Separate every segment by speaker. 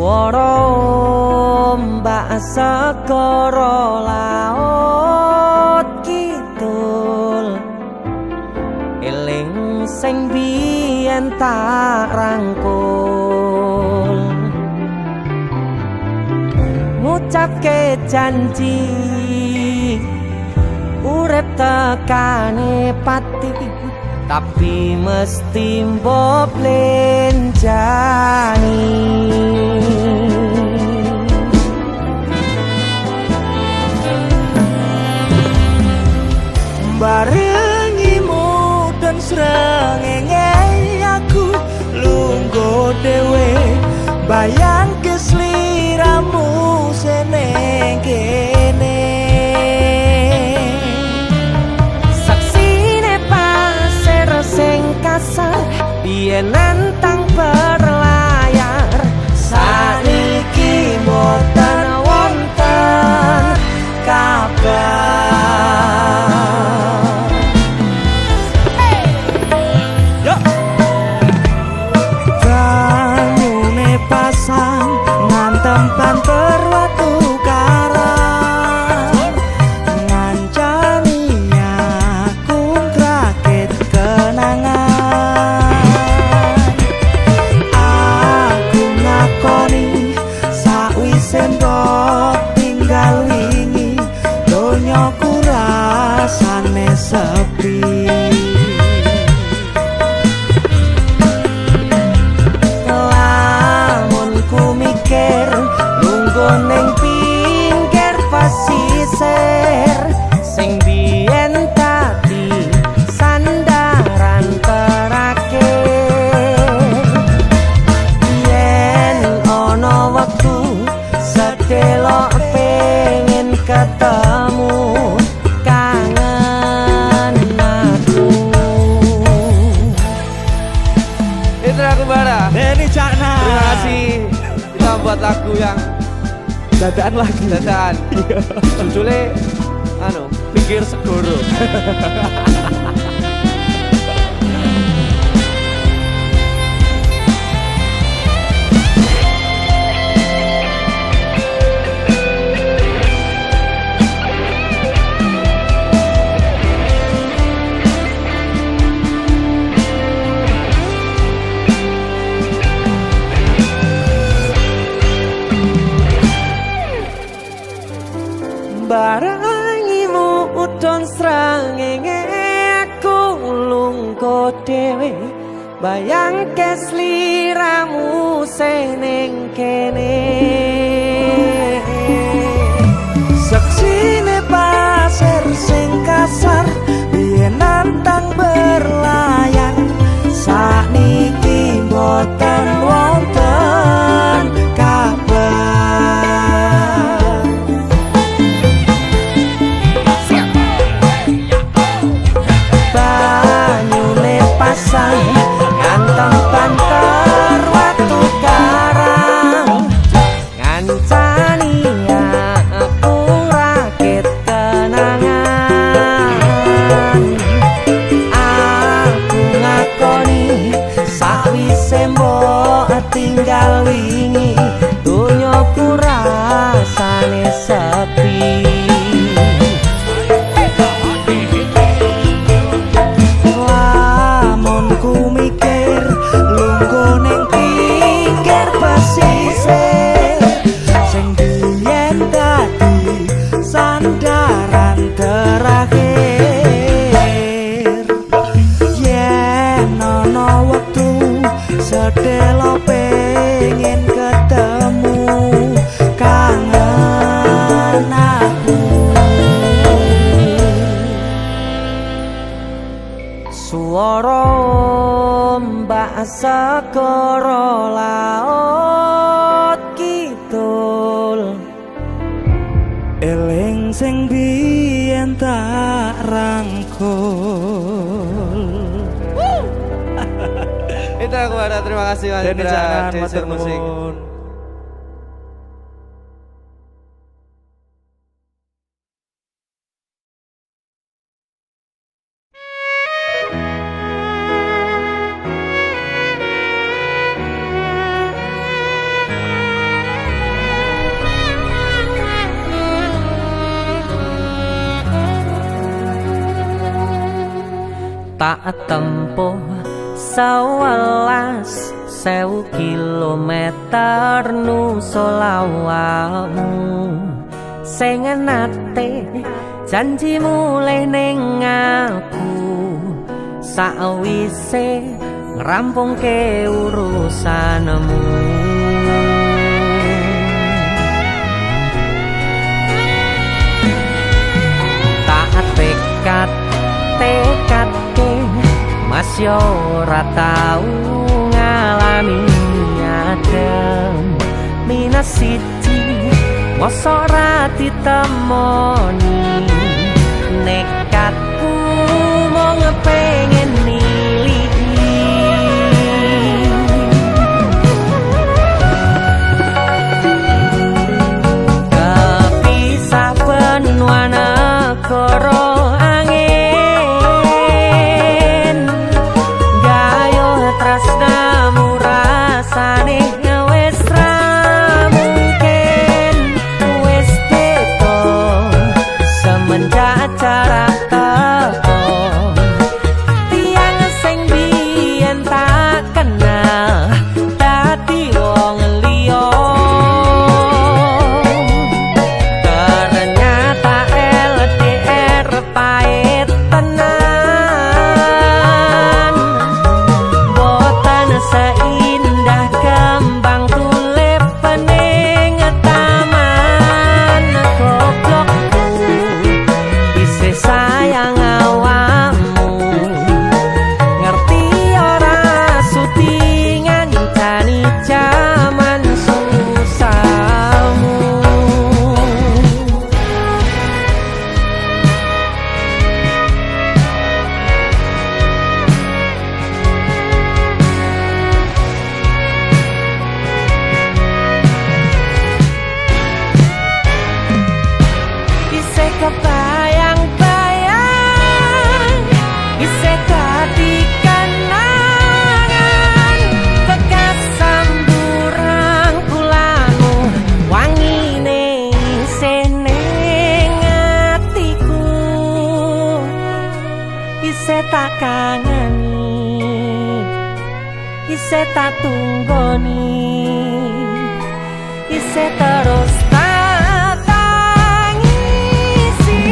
Speaker 1: Suara ombak segara laut kidul eling sing biyen tak rangkul ngucapke janji urip tekane pati tapi mesti mbok lenjani barengimu dan srengenge aku lungguh dhewe bayang kesliramu seneng kene saksine pasir sing kasar biyen nantang berlayar saniki mboten wonten kabar ngantem banter watu karang ngancani aku ngrakit kenangan aku ngakoni sakwise mbok tinggal wingi donyaku rasane sepi neng pinggir pasisir sing biyen tadi sandaran terakhir yen ana wektu sedelok pengen ketemu kangen aku itu aku bara Denny Cakna terima kasih kita buat lagu yang dadaan lagi dadaan judulnya pinggir segoro barangimu udon srengenge aku lungguh dhewe bayang kesliramu seneng kene saksine pasir sing kasar biyen nantang berlayar sakniki mboten wonten kabar ngantem banter watu karang ngancani aku rakit kenangan aku ngakoni sakwise mbok tinggal wingi donyaku rasane sepi sedelo pengen ketemu kangen aku suara ombak segara laut kidul eling sing biyen tak rangkul. Itu aku ada terima kasih Mas Indra Desir Musik.
Speaker 2: tak tempuh 11.000 kilometer nusolawamu sing nate janji mulih ning aku sakwise ngrampungke urusanmu tak tekadke mas yo ora tau ngalami adem minus siji mosok ra ditemoni nekatku mau ngepengen miliki kepisah benua negara angin gayo tresnamu rasane wis ra mungkin wis beda semenjak jarak teko tiang sing biyen tak kenal dadi wong liya ternyata LDR pahit tenan boten seindah kembang tulip pening taman goblokku isih sayang awakmu ngerti ora sudi ngancani jaman susahmu isih kebayang-bayang isih dadi kenangan bekas samburan kulanmu wangine isih ning atiku isih tak kangeni isih tak tunggoni isih terus tak tangisi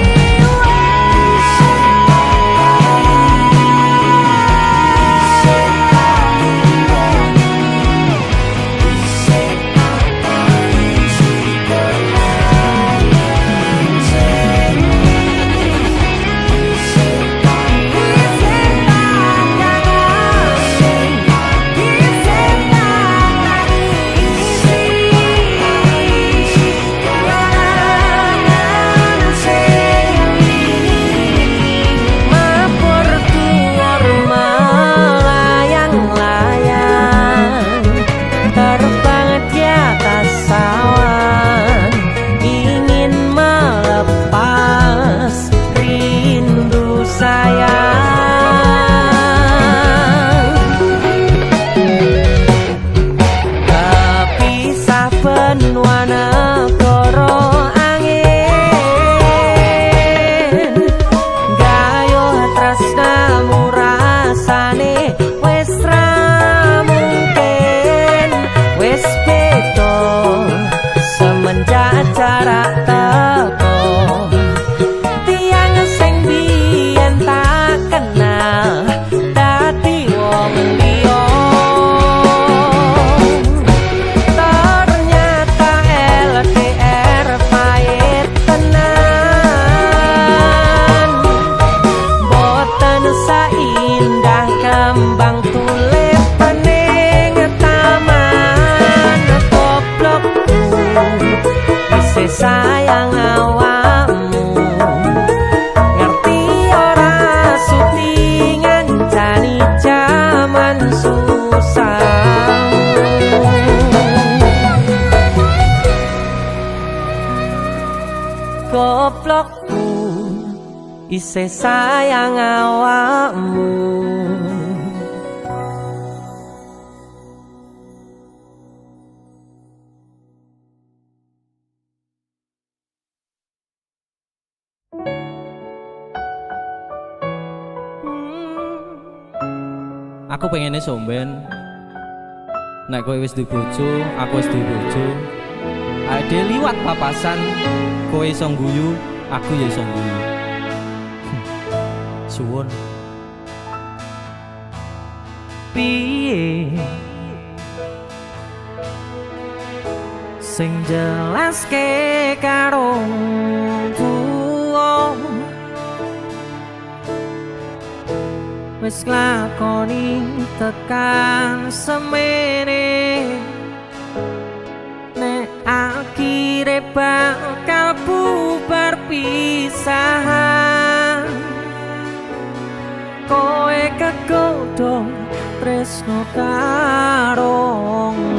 Speaker 2: goblokku isih sayang awakmu.
Speaker 3: aku pengennya somben. Nek kowe wis duwe bojo, aku wis duwe bojo. Ade liwat papasan, kowe iso guyu, aku ya iso guyu. Suwun.
Speaker 2: Piye sing jelaske karo tuwa wis lakoni tekan semene nek akhire bakal bubar pisahan kowe kegodhong tresno karo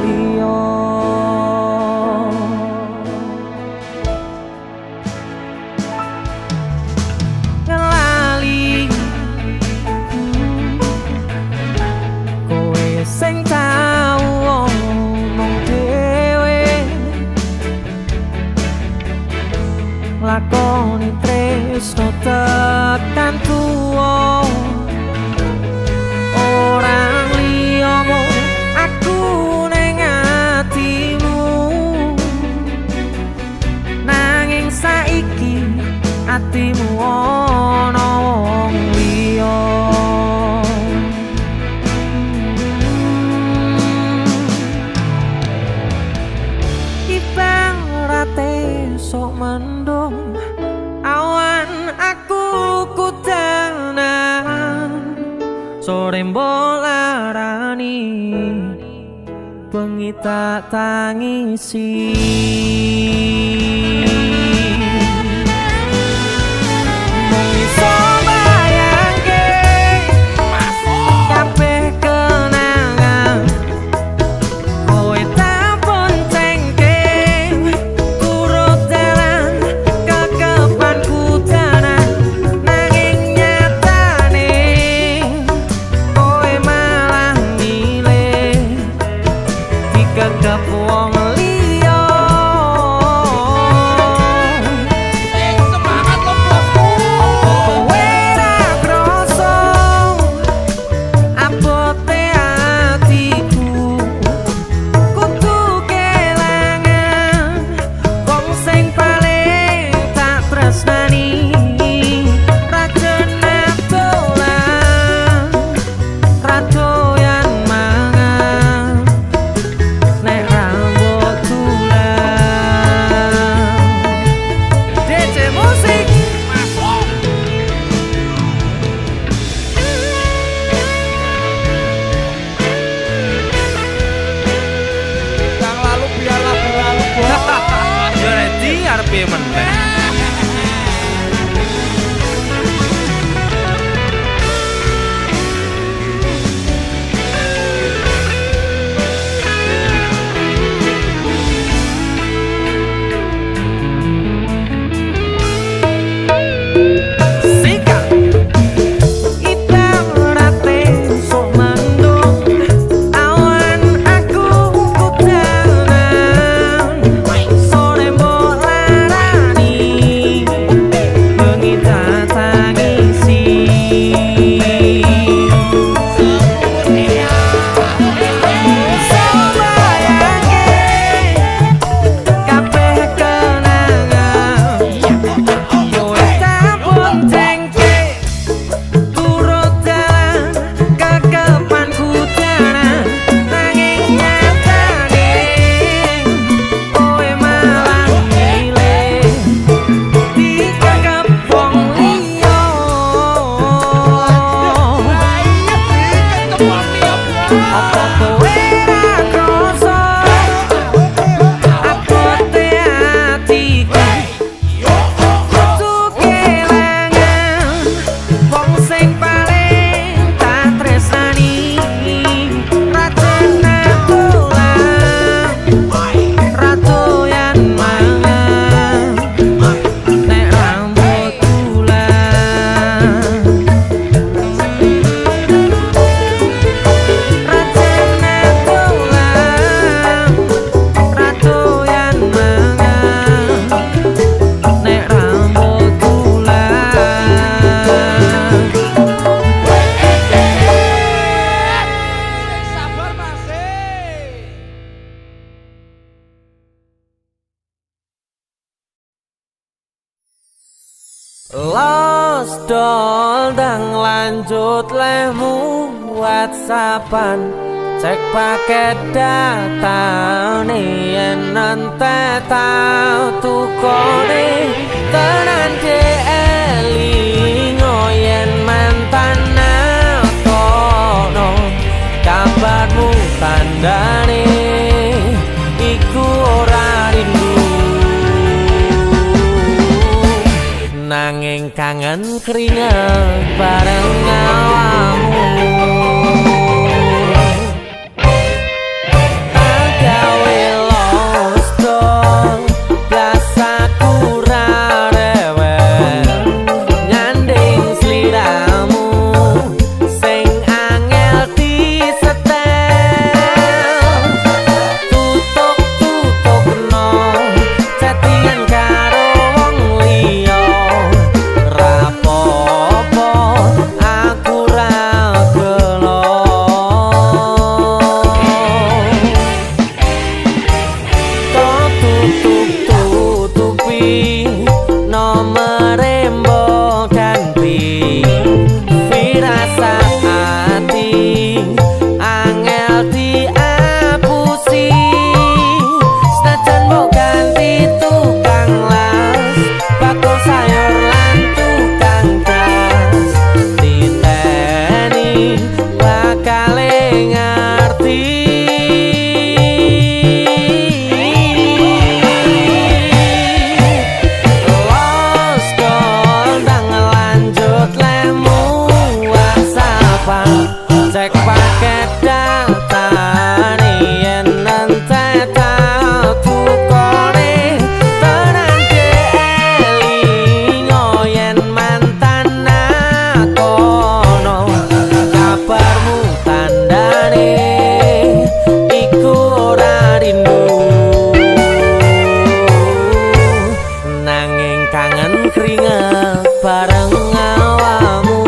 Speaker 2: liya ngelali kowe sing tau omong dhewe lakoni tresno tekan tuwa orang liyamu aku ning atimu nanging saiki atimu ana wong liya ibarate sok mendung awan aku kudanan sore mbolarani bengi tak tangisi mung iso bayangke kabeh kenangan kowe tak boncengke turut dalan kekepanku danan nanging nyatane kowe malah milih dikekep wong liya semangat lo bosku kowe ra kroso abote atiku kudu kelangan wong sing paling tak tresnani rajane dolan radoyan mangan nek rambut tulang DC musik
Speaker 1: Yang lalu biarlah berlalu bos.
Speaker 3: Yo ready arep piye meneh.
Speaker 2: Sika ibarate sok mendung awan aku kudanan sore mbolarani
Speaker 1: Lost doll dang lanjut lemu WhatsAppan cek paket data nih yen nanti tau tukone tenan elingo yen mantan nakono kabarmu tandane iku ora rindu nanging kangen keringet bareng awakmu agawe lost doll blasaku ra rewel nyanding sliramu sing angel disetel tutuk no chattingan karo wong liya rapopo aku ra gelo tutupi nomere mbok ganti firasat hati angel diapusi senajan mbok ganti tukang las bakul sayur lan tukang gas diteni bakale ngerti lost doll ndang lanjut lemu WhatsAppan cek paket data yen nanti tau tukone tenan elingo yen mantan nakono kabarmu tandane iku ora rindu nanging kangen keringet bareng awakmu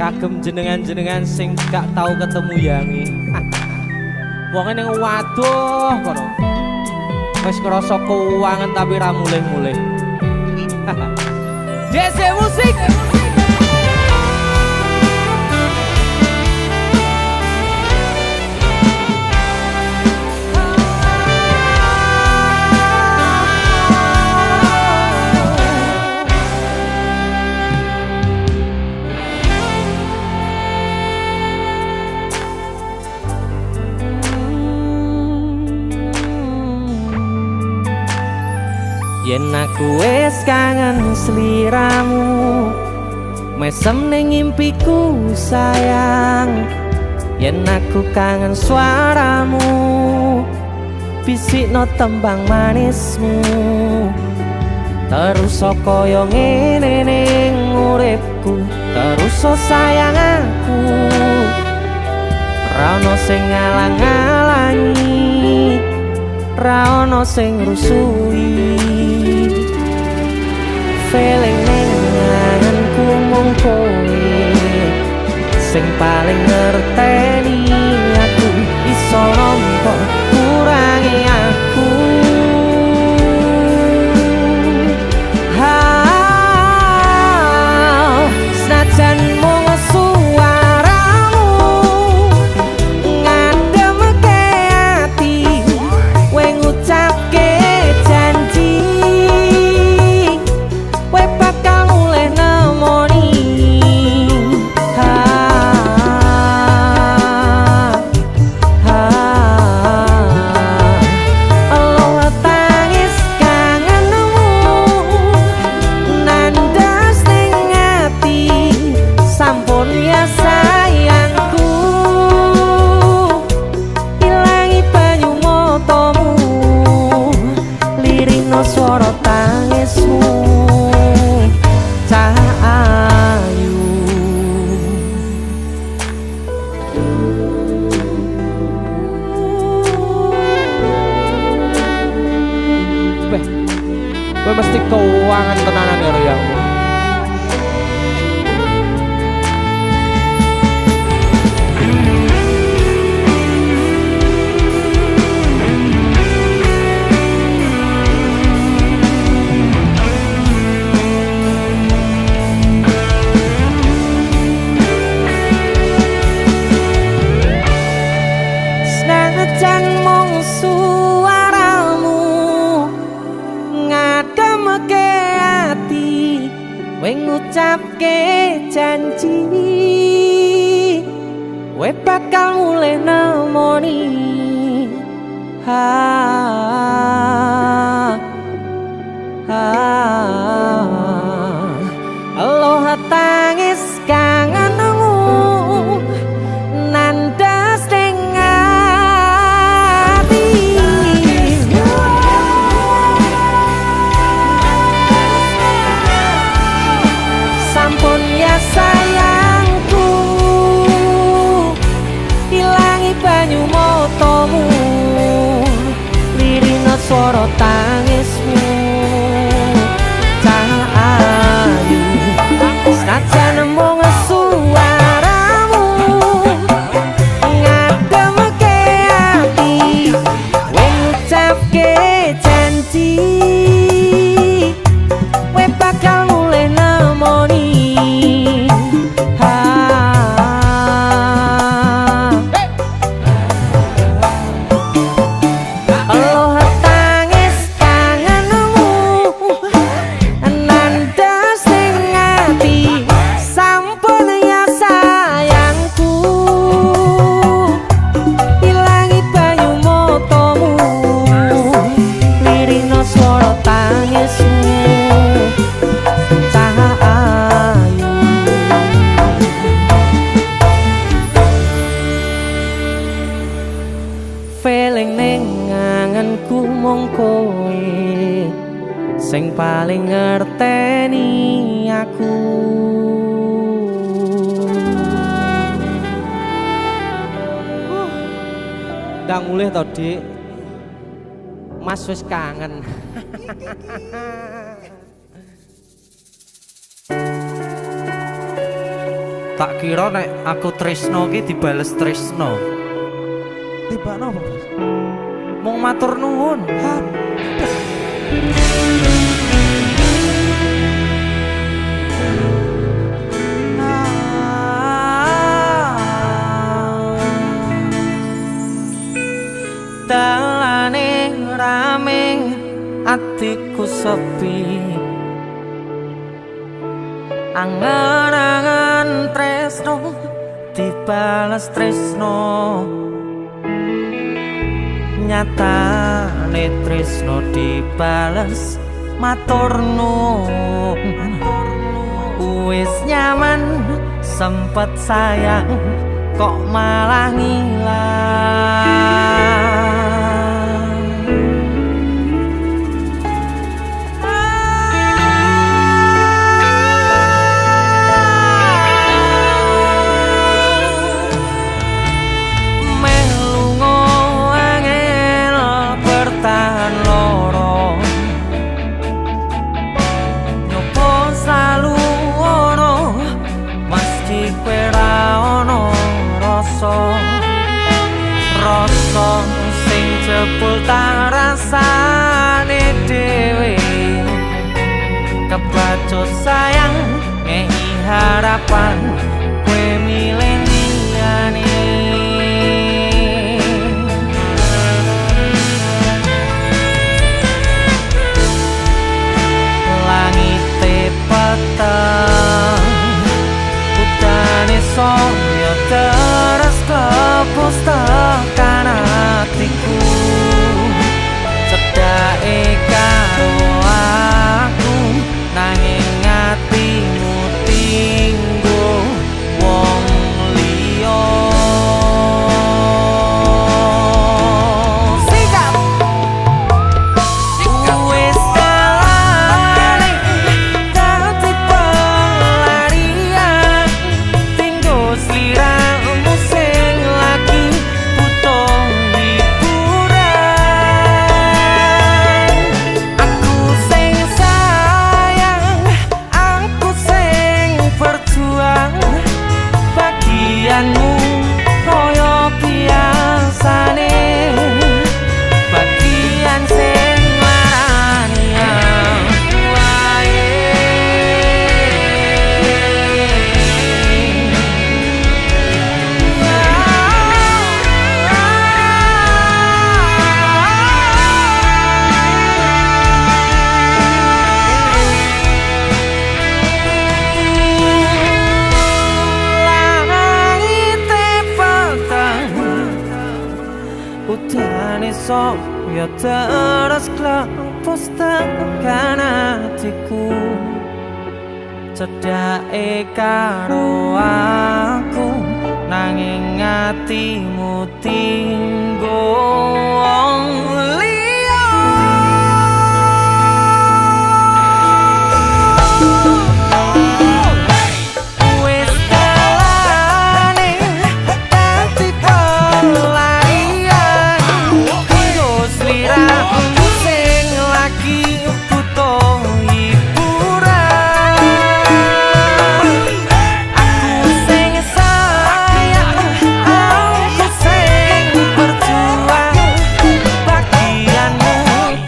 Speaker 3: kagem jenengan-jenengan sing gak tau ketemu yangi. Wonge ning waduh kono. Wis ngrasa keuangan tapi ra mulih-mulih.
Speaker 1: DC Musik.
Speaker 3: Yen aku wis kangen sliramu, mesem ning impiku sayang. Yen aku kangen suaramu, bisikno tembang manismu. Terus kaya ngene ning uripku, terus sayang aku. Ra ono sing ngalang-alangi, ra ono sing rusui. Feeling ning ngangenku mung kowe sing paling ngerteni aku. Iso nampa kurangi aku. Senajan mung suaramu ngademke ati, kowe ngucapke janji kowe bakal mulih nemoni. Allah tangis kangenmu nandas ning ati, sampun ya sayangku. Ilangi banyu matamu, lirino swara tangismu. Cahayu Beh, gue mesti keuangan tenanan ya Royangmu. Senajan mung suaramu ngademke ati, kowe ngucapke janji kowe bakal mulih nemoni. Allah tangis kangenmu nandas ning ati, sampun ya sayangku. Ilangi banyu matamu, lirino swara tangismu. Cahayu senajan mung suaramu ngademke ati, kowe ngucapke janji kowe bakal mulih nemoni. Allah tangis kangenmu nandas ning ati, sampun ya sayangku. Ilangi banyu matamu, lirino swara tangismu. Cahayu feeling ning ngangenku mung kowe sing paling ngerteni aku. Ndang mulih to, Dik. Mas wis kangen. Tak kira nek aku tresno ki dibales tresno.
Speaker 2: Tibakno apa, Bos?
Speaker 3: Mung matur nuwun. Dalane rame atiku sepi, angan-angan tresno dibales tresno, nyatane tresno dibales matur nuwun. Wis nyaman sempet sayang kok malah ngilang. Rasa sing jebul tak rasane dhewe, kebacut sayang ngehi harapan kowe milih liyane. Langite peteng udane saya terus kepus tekan hatiku, cedake karo aku nanging atimu tinggo wong liya. Sikap wis kalane dadi pelarian, tinggo sliramu sing lagi butuh hiburan. Aku sing sayang, aku sing berjuang, bagianmu koyo biasane, bagian sing larani aku wae. Langite peteng udane saya terus klepus tekan hatiku, cedake karo aku nanging atimu tinggo wong liya. Wis kalane dadi pelarian, tinggo sliramu sing lagi butuh hiburan. Aku sing sayang, aku sing berjuang, bagianmu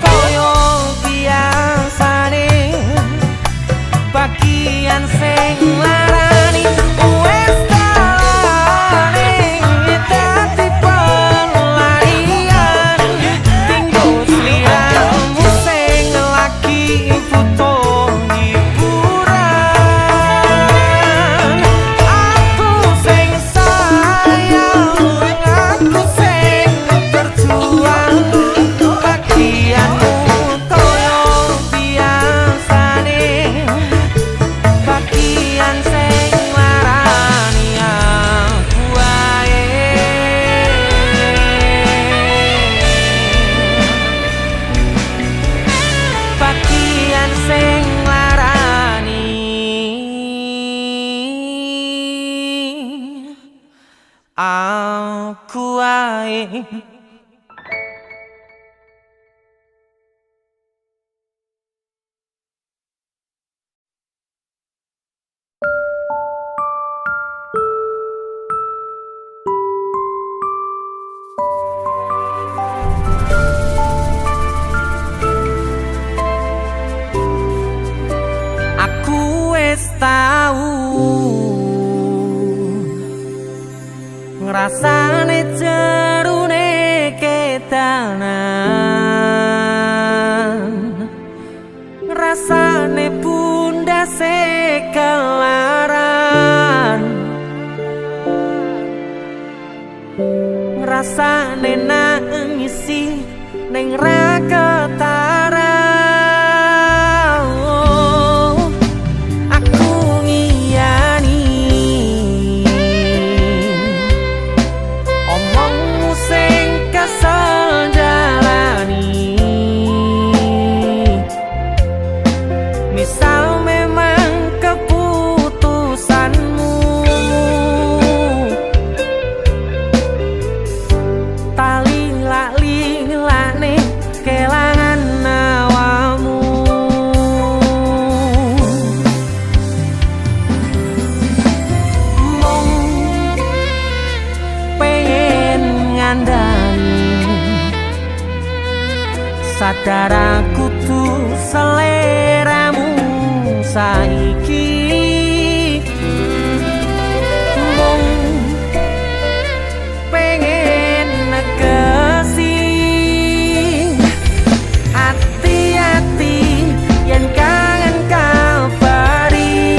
Speaker 3: koyo biasane, bagian sing larani. Wis kalane dadi pelarian, tinggo sliramu sing lagi butuh hiburan. Aku sing sayang, aku sing berjuang, bagianmu koyo biasane, bagian sing larani aku wae. Bagian sing larani aku wae.
Speaker 2: rasane jerune kedanan, rasane pundase kelaran, rasane nangisi ning ra ketara. Sadar aku tuh seleramu saiki mung pengen negesi hati-hati yen kangen kabari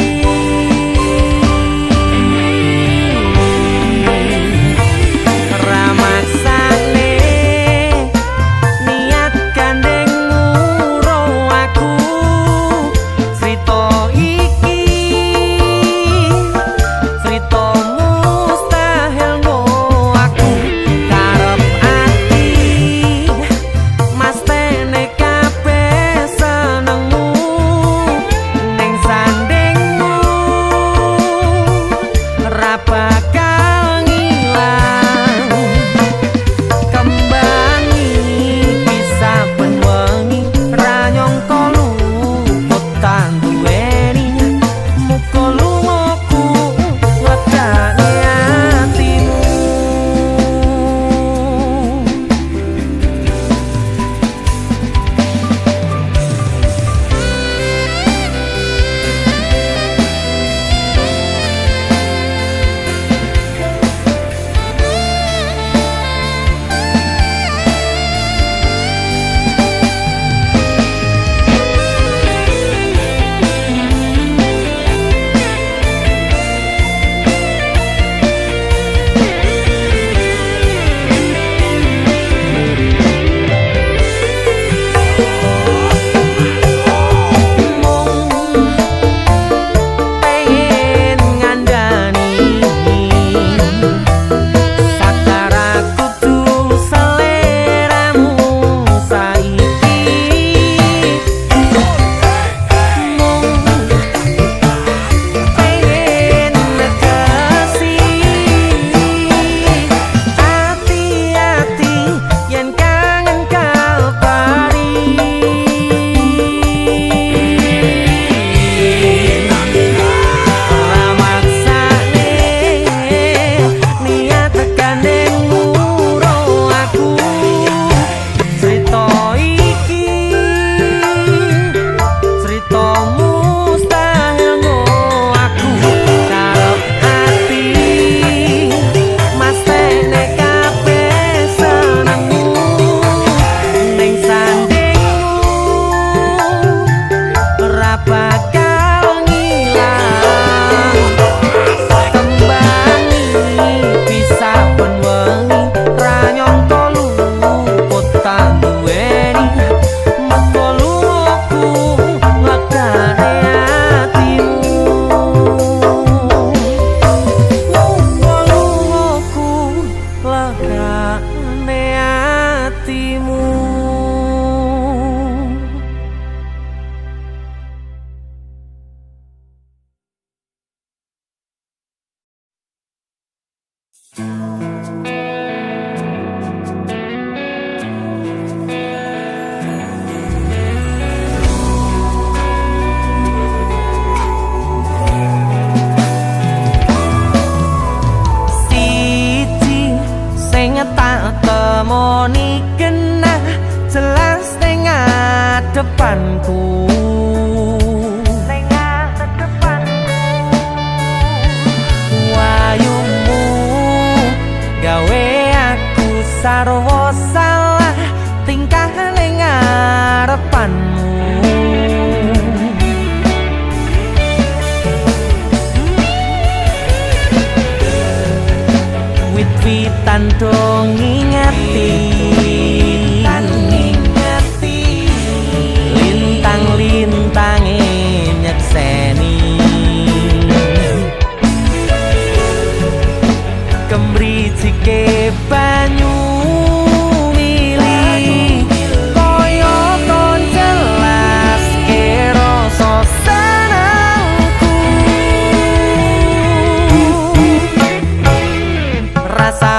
Speaker 2: ramaksane depanku, tengah depanku, wayumu sarwa salah tingkah ning ngarepanmu. Wit-witan dong ngingeti, lintang-lintange nyekseni, kemrijike banyu mili koyo ton jelas kero senengku. Rasa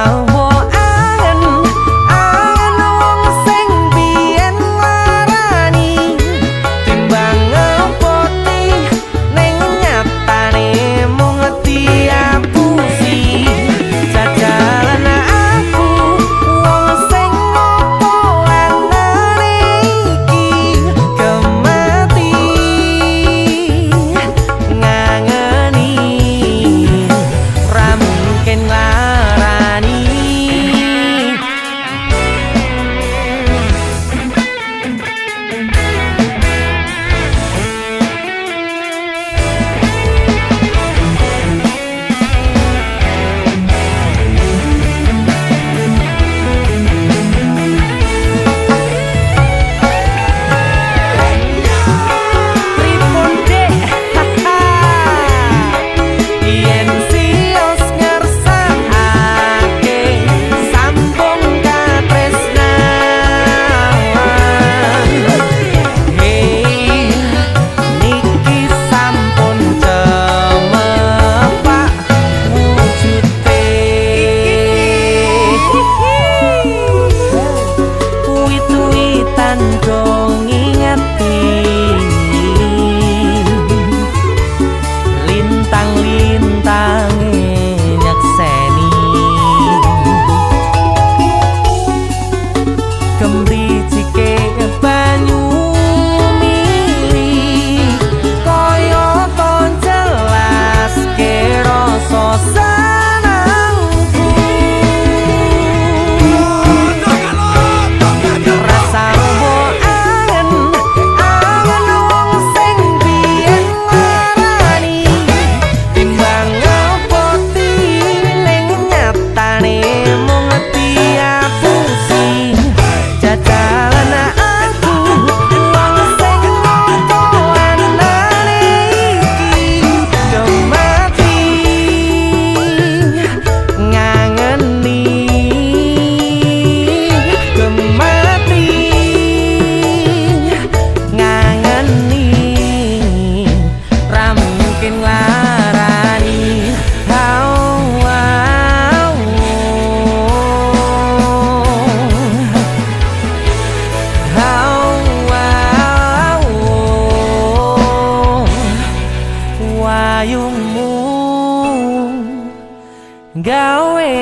Speaker 2: gawe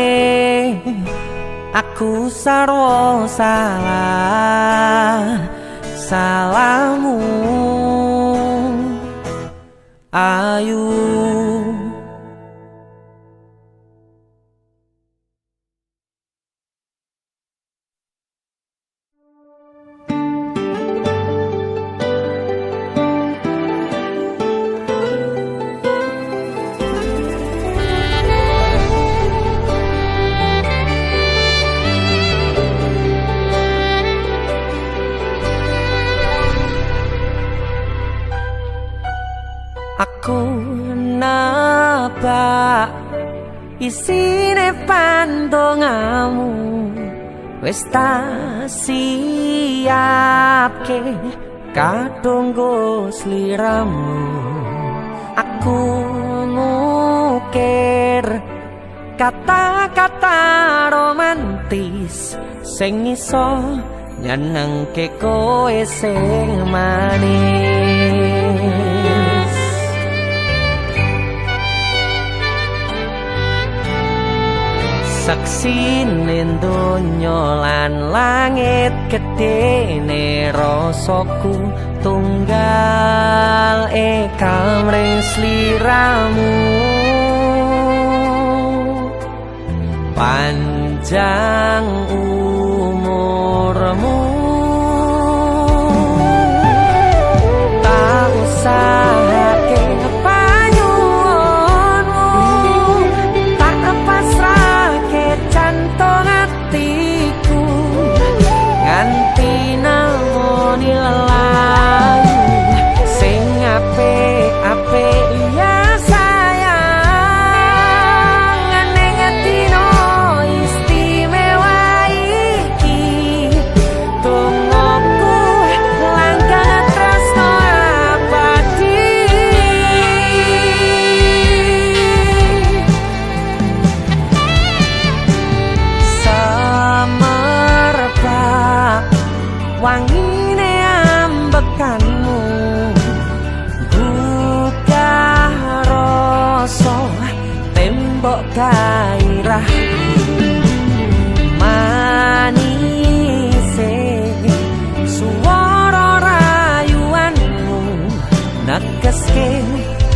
Speaker 2: aku sarwa salah, salahmu ayu. Aku nabak isine pandongamu wis tak siapke kadunggo sliramu. Aku ngukir kata-kata romantis sing iso nyenengke kowe sing manis. Saksine donya lan langit gedene rasaku tunggal kamring sliramu. Panjang gairah manise suara rayuanmu negeske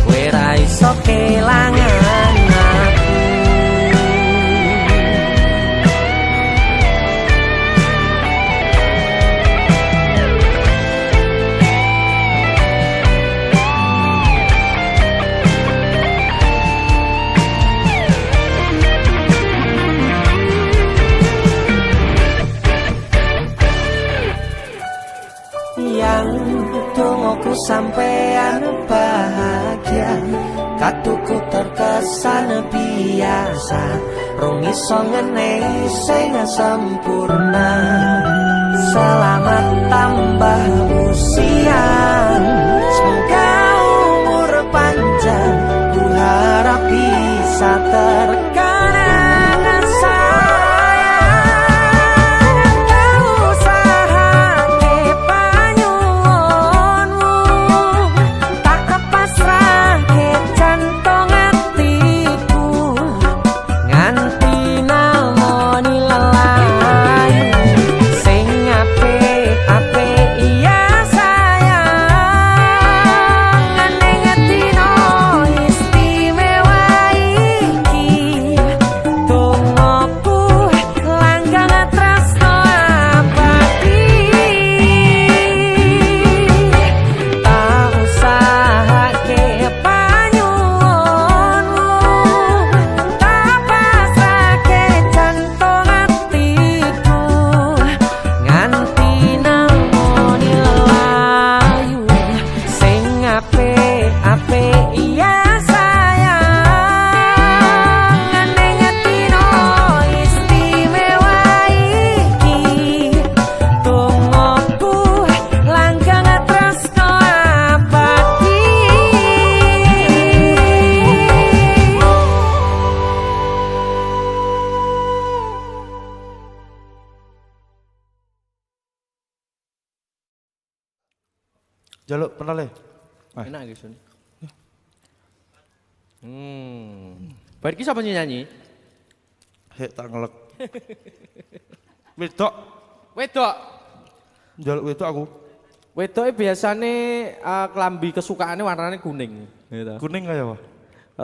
Speaker 2: kowe ra iso kelangan aku. Yang tungguku sampean bahagia, katuku terkesan biasa, rong iso ngenehi sing sempurna. Selamat tambah usia, semoga umur panjang, ku harap bisa terkenang sayang. Kau usahake panyuwunmu, tak kepasrahke jantung hatiku, nganti namoni lelayu. Sing apik-apik iya sayang, ning atino istimewa iki. Tungguku langgang tresno abadi, tak usahake panyuwunmu, tak pasrahke jantung hatiku, nganti namoni lelayu. Sing apik-apik iya sayang, ning atino istimewa iki. Tungguku langgang tresno abadi.
Speaker 4: Jaluk penale.
Speaker 1: Enak iki Sun. Bar iki sapa nyanyi?
Speaker 4: Hek tak ngelek. Wedok,
Speaker 1: Wedok.
Speaker 4: jaluk wedok aku.
Speaker 1: Wedoke biasane klambi kesukaane warnane kuning, gitu.
Speaker 4: Kuning kaya apa?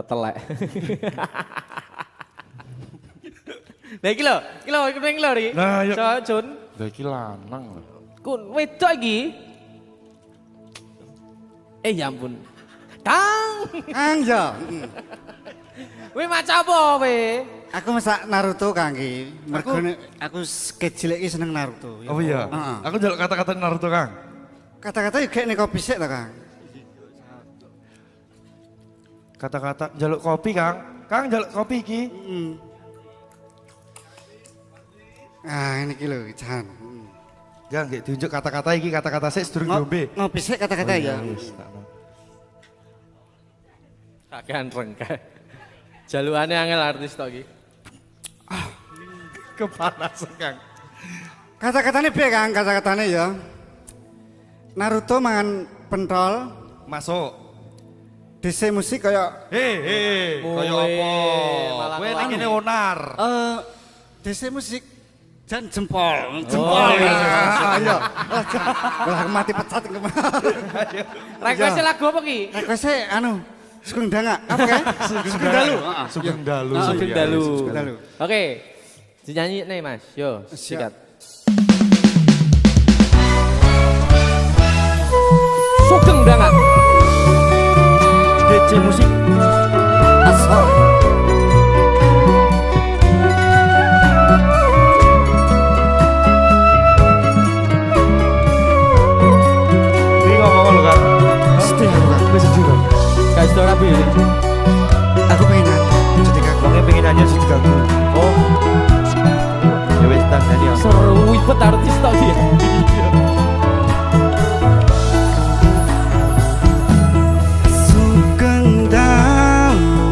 Speaker 1: Telek. Nah iki lho kuning lho iki.
Speaker 4: Nah, yuk.
Speaker 1: So, Jun,
Speaker 4: Lah iki lanang lho.
Speaker 1: wedok iki. Ya ampun. Kang,
Speaker 5: Angja.
Speaker 1: kowe maca apa kowe?
Speaker 5: Aku masak Naruto Kang iki. Mergo aku kecil iki seneng Naruto.
Speaker 4: Oh iya.
Speaker 5: Heeh.
Speaker 4: Aku jaluk kata-kata Naruto, Kang.
Speaker 5: Kata-kata yo gek nek kopi sik ta, Kang.
Speaker 4: Kata-kata jaluk kopi, Kang. Kang jaluk kopi iki.
Speaker 5: Ah, ini iki lho, Jan.
Speaker 4: Jangan nggih diunjuk kata-kata iki, kata-kata sik sedurung diombe.
Speaker 5: Ngopi sik kata-kata ya.
Speaker 4: Wis, tak tahu.
Speaker 1: Kakean rengke. Jalukane angel artis tok iki.
Speaker 4: Kepanasan, Kang.
Speaker 5: Kata-katane piye, Kang? Kata-katane ya. Naruto mangan pentol,
Speaker 4: Masuk.
Speaker 5: DC musik kaya
Speaker 4: Kaya
Speaker 1: Kowe
Speaker 4: apa?
Speaker 1: malah
Speaker 4: Kowe
Speaker 1: ngelawan.
Speaker 4: nek kene onar.
Speaker 5: DC musik jan jempol.
Speaker 1: Oh, iya.
Speaker 5: Ayo. Lah mati pecat kemarin.
Speaker 1: Request lagu apa ki?
Speaker 5: Request anu Sugeng Dangak. Apa kae? Sugeng Dalu.
Speaker 4: Sugeng Dalu.
Speaker 1: Sugeng
Speaker 4: Iya,
Speaker 1: Dalu.
Speaker 4: Sugeng
Speaker 5: Dalu.
Speaker 1: Oke. Dinyanyi nih Mas. Yo,
Speaker 5: Siap.
Speaker 1: sikat. Sugeng Dangak.
Speaker 4: DC musik.
Speaker 5: Asal.
Speaker 4: Iki ngomong lho, Kang.
Speaker 5: Sedih aku, Kang.
Speaker 4: Wis jujur.
Speaker 1: Guys, ora pilih.
Speaker 5: Aku pengen nyanyi. Jadi Kang.
Speaker 4: Wong pengen nyanyi sing diganggu.
Speaker 1: Oh,
Speaker 4: Ya wis tak nyanyi.
Speaker 1: seru ibet artis tok dia.
Speaker 5: Sugeng Dalu.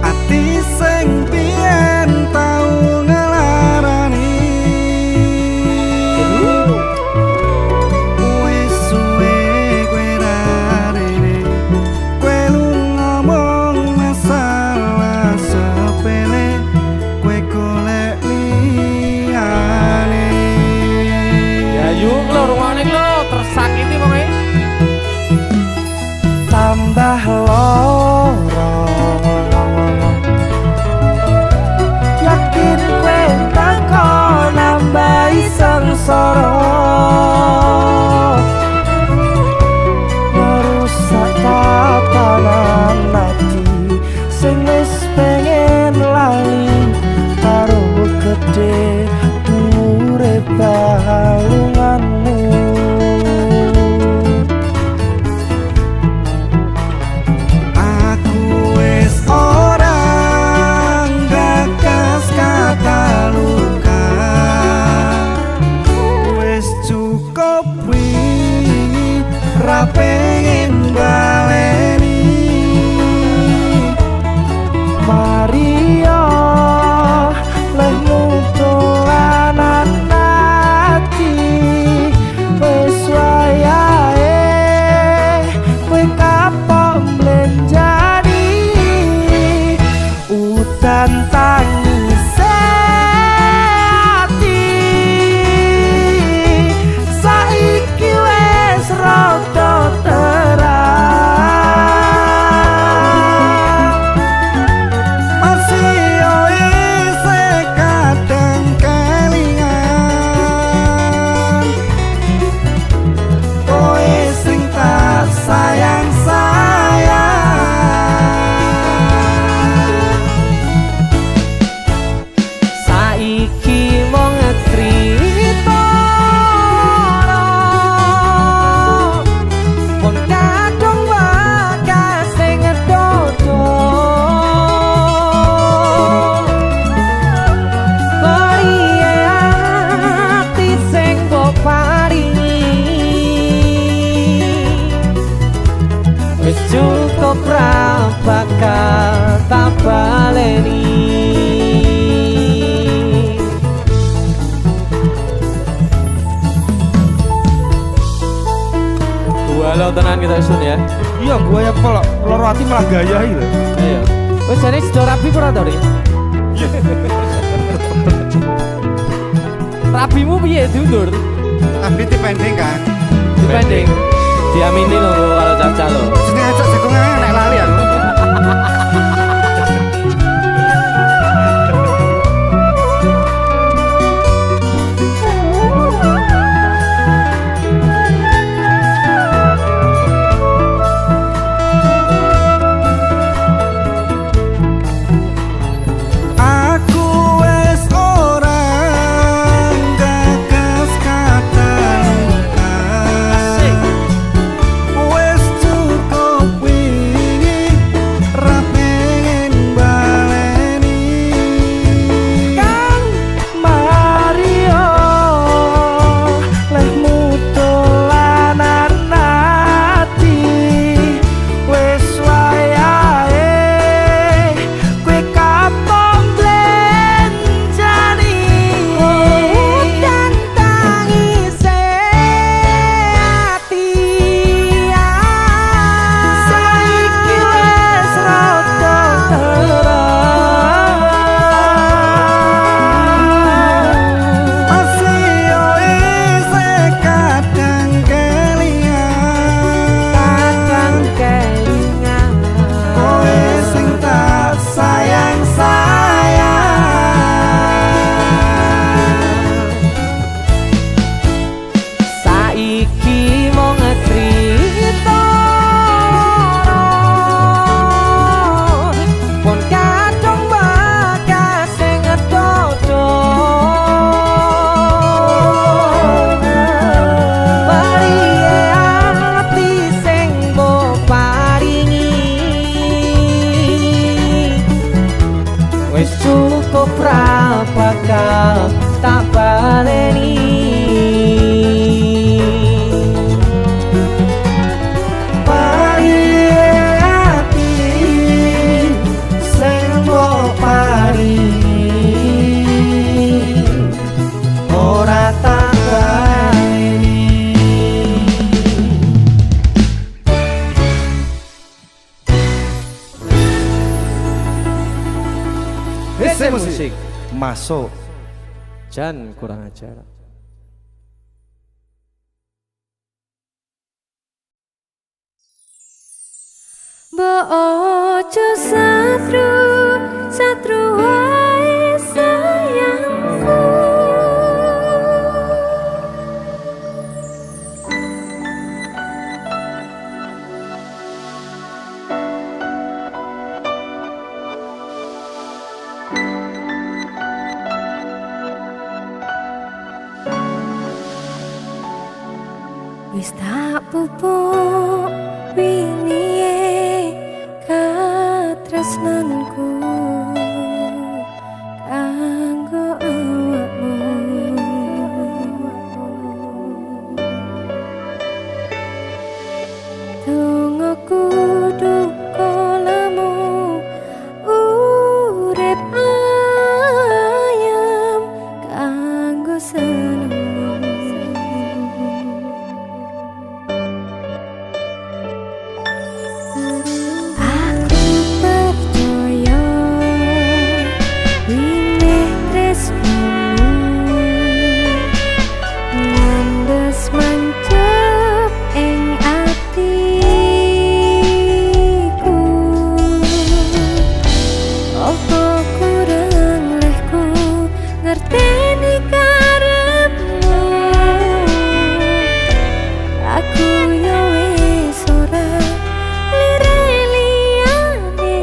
Speaker 5: Ati sing biyen tau ngelarani. Wis suwe kowe rarene. Kowe lunga
Speaker 2: sengsara ngerusak tatanan ati sing wis pengen lali karo gede urip balunganmu. Aku wis ora gagas kata luka, wis cukup wingi ra pengen baleni. Maria lehmu dolanan ati wis wayahe kowe kapok mlenjani udan tangis ati saiki wis rada terang masih yo isih kadang kelingan kowe sing tak sayang-sayang. Saiki mung cerita pun kadung wakas sing dodo bariye ati sing mbok paringi wis cukup ra bakal tak baleni.
Speaker 1: Halo tenan kita Sun ya.
Speaker 4: Iya, gua ya kalau loro ati malah gaya gitu.
Speaker 1: Ayo. Wis jane sedo rapi ora to, Ri? Rapimu piye diundur?
Speaker 5: Tapi dipending kan.
Speaker 1: Dipending. Diamini lho karo Caca lho.
Speaker 5: Jeneng ajak jagung ae nek lali aku. Aku wis ora gagas kata luka, wis cukup wingi ra pengen baleni. Kang Mario lehmu dolanan ati wis wayahe kowe kapok mlenjani udan tangise ati saiki wis rada terang masih yo isih kadang kelingan kowe sing tak sayang-sayang. Saiki mung cerita pun kadung bakas sing dodo bariye ati sing mbok paringi wis cukup ra bakal tak baleni. Bariye ati sing mbok paringi ora tak baleni.
Speaker 1: Ese musik.
Speaker 4: Masuk.
Speaker 1: Jan kurang ajar.
Speaker 6: Mbok ojo satru, satru wae sayangku. wis tak pupuk wingi katresnanku kanggo awakmu. Dongaku duka lamu urip ayam kanggo seneng. Aku percaya winih tresnamu ngandes mancep ing atiku. Apa kurang lehku ngerteni karepmu. Aku yo wis ora lire-liyane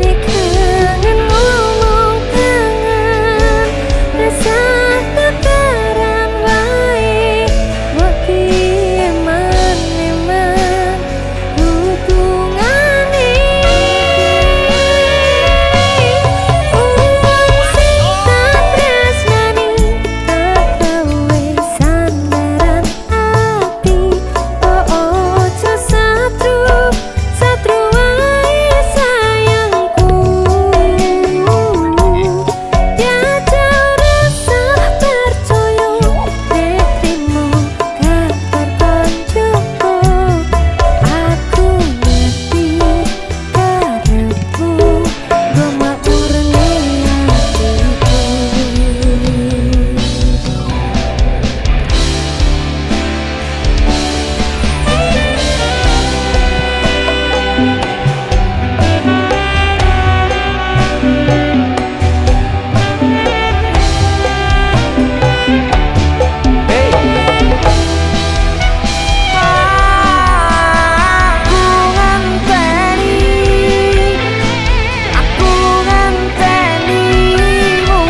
Speaker 6: nek kangen ngomong kangen rasa kekaran wae mbok eman-eman hubungane. Uang sing tak tresnani tak gawe sandaran ati. Oh ojo satru wae sayangku. Jajal rasa percaya nek trimo kabar koncoku. Aku ngerti karepku nggo makurne atiku. Aku ngentenimu.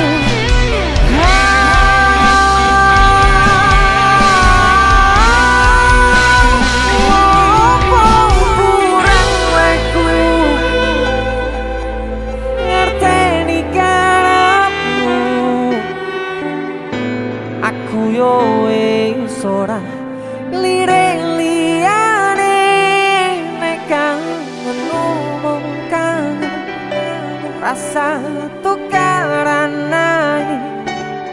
Speaker 6: Apa kurang lehku ngerteni karepmu. Aku yo wis ora lire-liyane nek kangen ngomong kangen rasa tukaran ae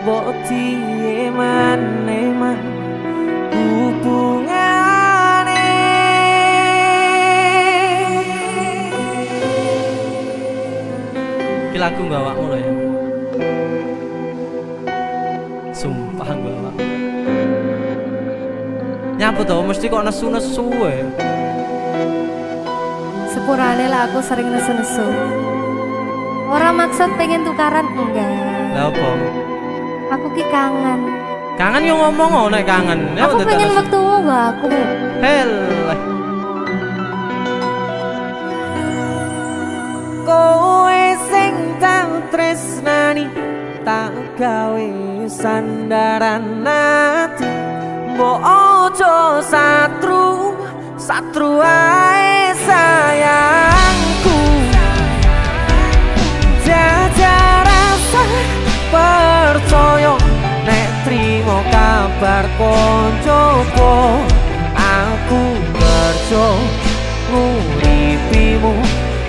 Speaker 6: mbok eman-eman hubungane.
Speaker 3: Iki lagu mbawakmu lho ya. Sumpah mbawak. Nyapa to mesti kok nesu-nesu wae.
Speaker 6: Sepurane lah aku sering nesu-nesu. Ora maksud pengen tukaran enggak.
Speaker 3: Lah apa?
Speaker 6: Aku ki kangen.
Speaker 3: Kangen yo ngomong oh nek kangen.
Speaker 6: Aku pengen wektu enggak aku.
Speaker 3: Hel.
Speaker 1: Kowe sing tak tresnani tak gawe sandaran ati. Mbok ojo satru ae sayangku. Jajal rasa percaya nek trimo kabar koncoku. Aku kerja nguripimu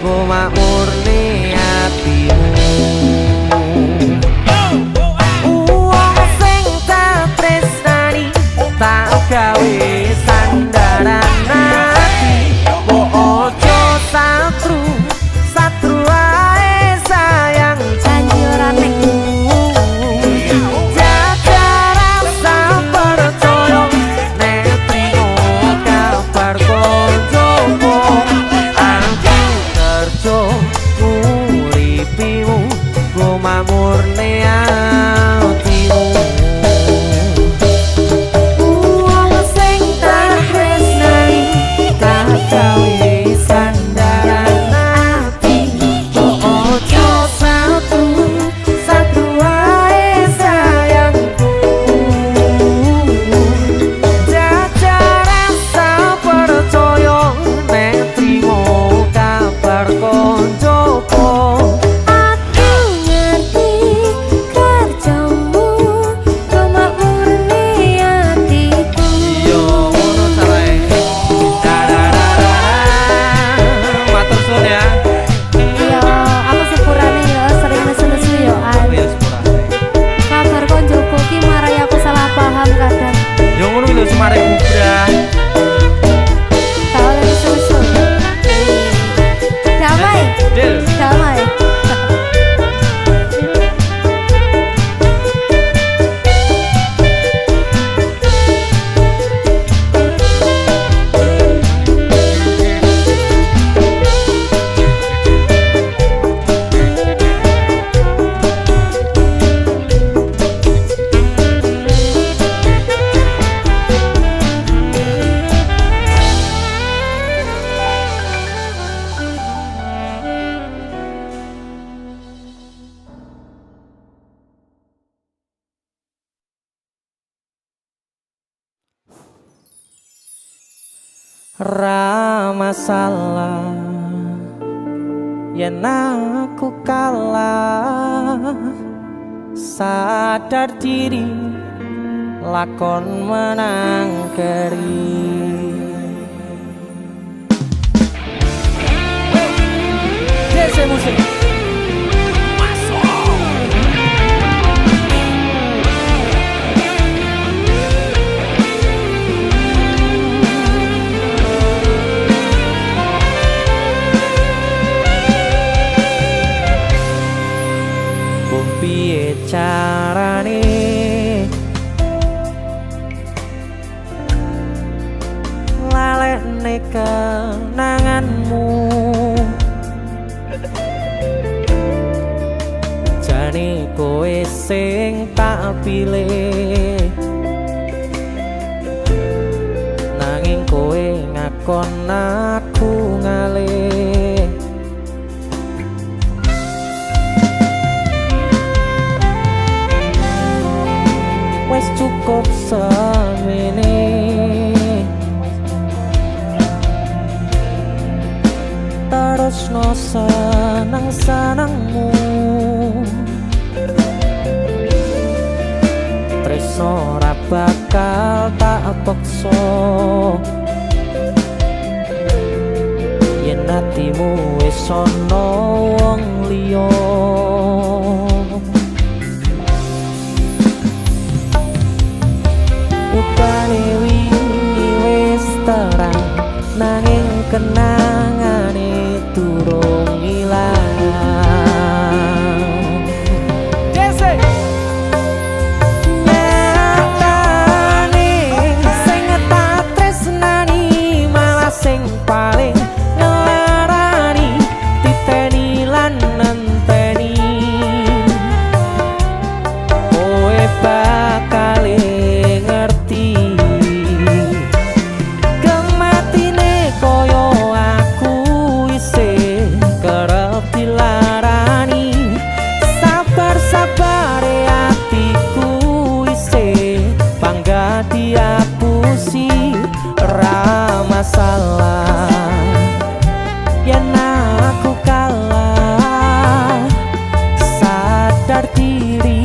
Speaker 1: nggo makmurne atimu. Uang sing tak tresnani tak gawe sandaran ati. Mbok ojo satru ae sayang.
Speaker 6: Janji ora nek
Speaker 1: Jaga rasa percaya nek trimo kabar koncoku. Aku kerja nguripimu nggo makmurne atimu. Uang sing
Speaker 4: Yo ngono lho semare bubrah.
Speaker 6: Tak oleh nesu-nesu. Damai.
Speaker 1: Del.
Speaker 6: Damai.
Speaker 3: Ra masalah yen aku kalah, sadar diri lakon menang keri. Dese musik piye carane lalekne kenanganmu, jane kowe sing tak pilih, nanging kowe ngakon aku ngalih. Wes cukup semene, terus no seneng-senengmu, tresno ra bakal tak paksa, yen atimu wis ana wong liya. Upane wingi wis terang, nanging kenangane durung ilang.
Speaker 1: Dese.
Speaker 3: Nyatane sing tak tresnani malah sing paling ngelarani, titeni lan nenteni. Kowe bakal diapusi, ra masalah yen aku kalah, sadar diri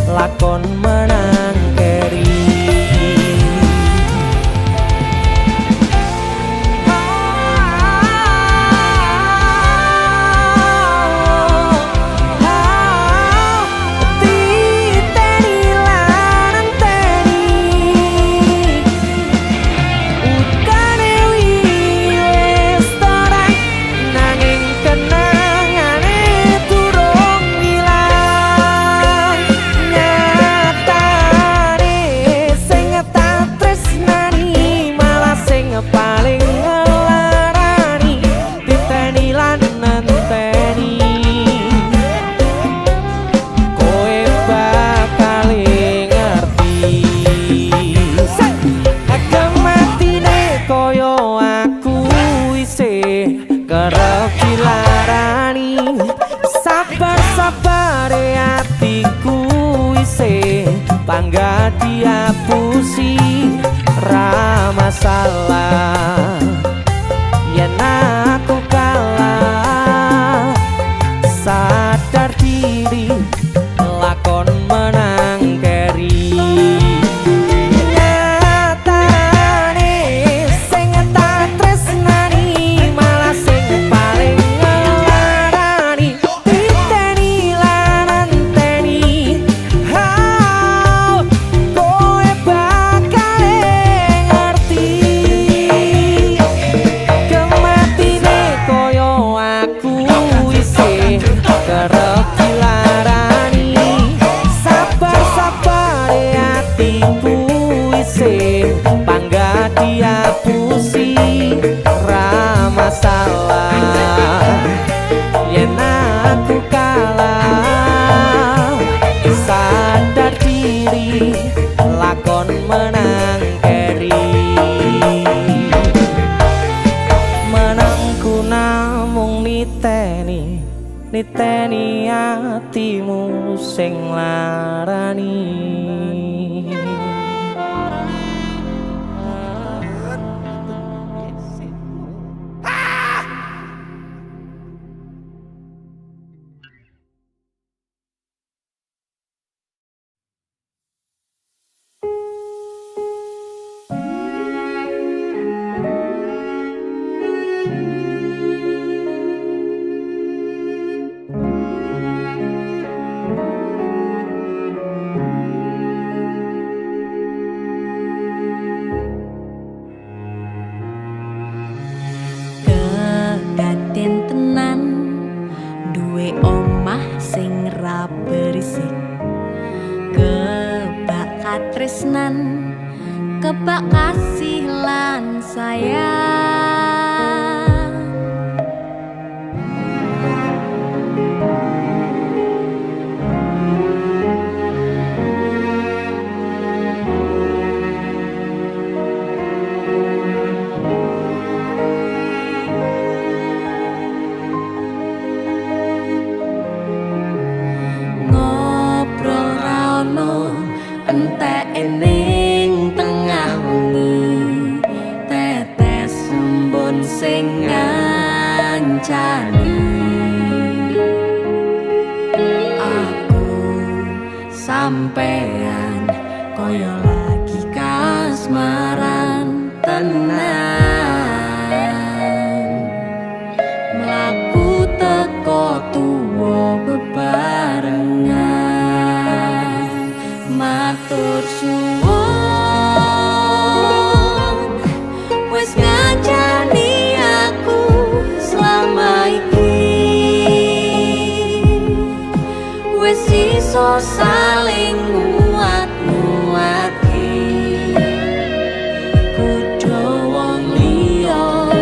Speaker 3: lakon menang keri. Paling ngelarani, titeni lan nenteni, kowe bakal ngerti. Kematine koyo aku isih kerep dilarani, sabar-sabare atiku isih bangga diapusi, ra masalah yen aku kalah, sadar diri lakon menang keri. Nyatane sing tak tresnani malah sing paling ngelarani, titeni lan nenteni. Kowe bakal
Speaker 1: sing bangga diapusi ra masalah yen aku kalah sadar diri lakon menang keri menangku namung niteni atimu sing larani
Speaker 7: Kedaden tenan duwe omah sing ra berisik kebak katresnan kebak kasih lan sayang entek ning tengah wengi tetes embun sing ngancani aku sampean koyo lagi kasmaran tenan mlaku teko tuwa bebarengan matur suwun wis ngancani aku selama iki wis iso saling nguat-nguatke kudu wong liya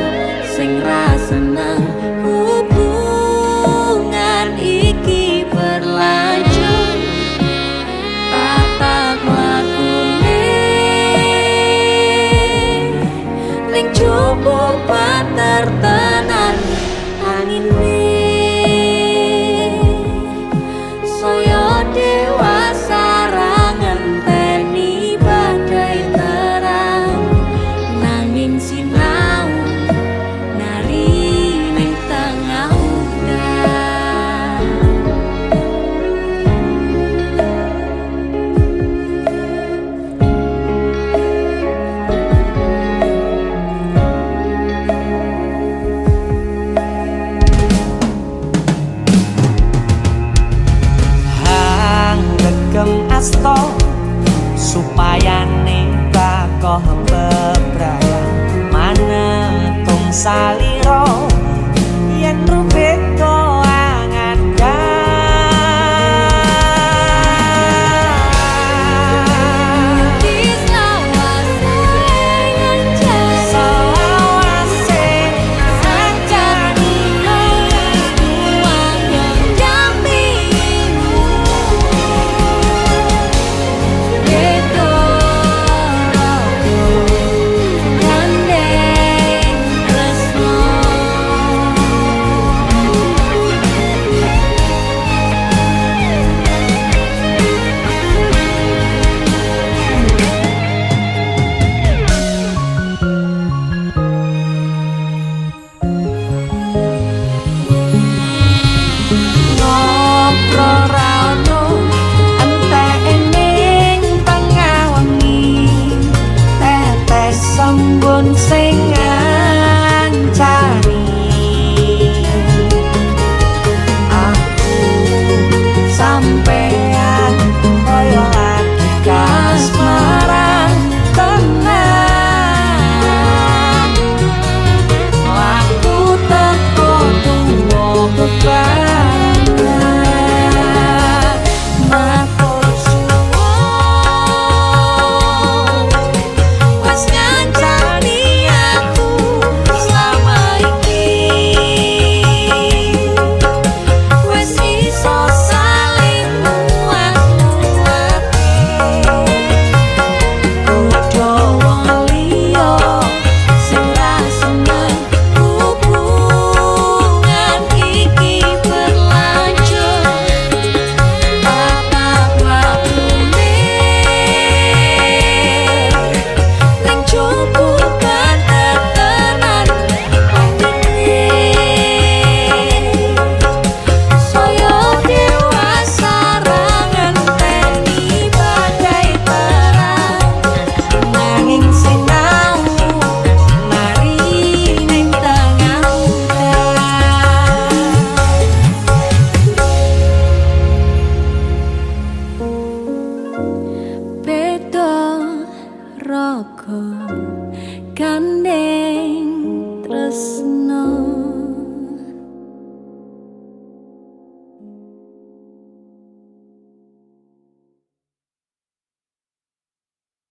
Speaker 7: sing ra seneng hubungan iki berlanjut cukup patertenan angin soyo dewasa ngenteni badai terang nanging sinau nari ning tengah udan
Speaker 1: asto supaya nikah koh bebraya manentung saliro yen rubet ko angan
Speaker 7: Gandeng resno raga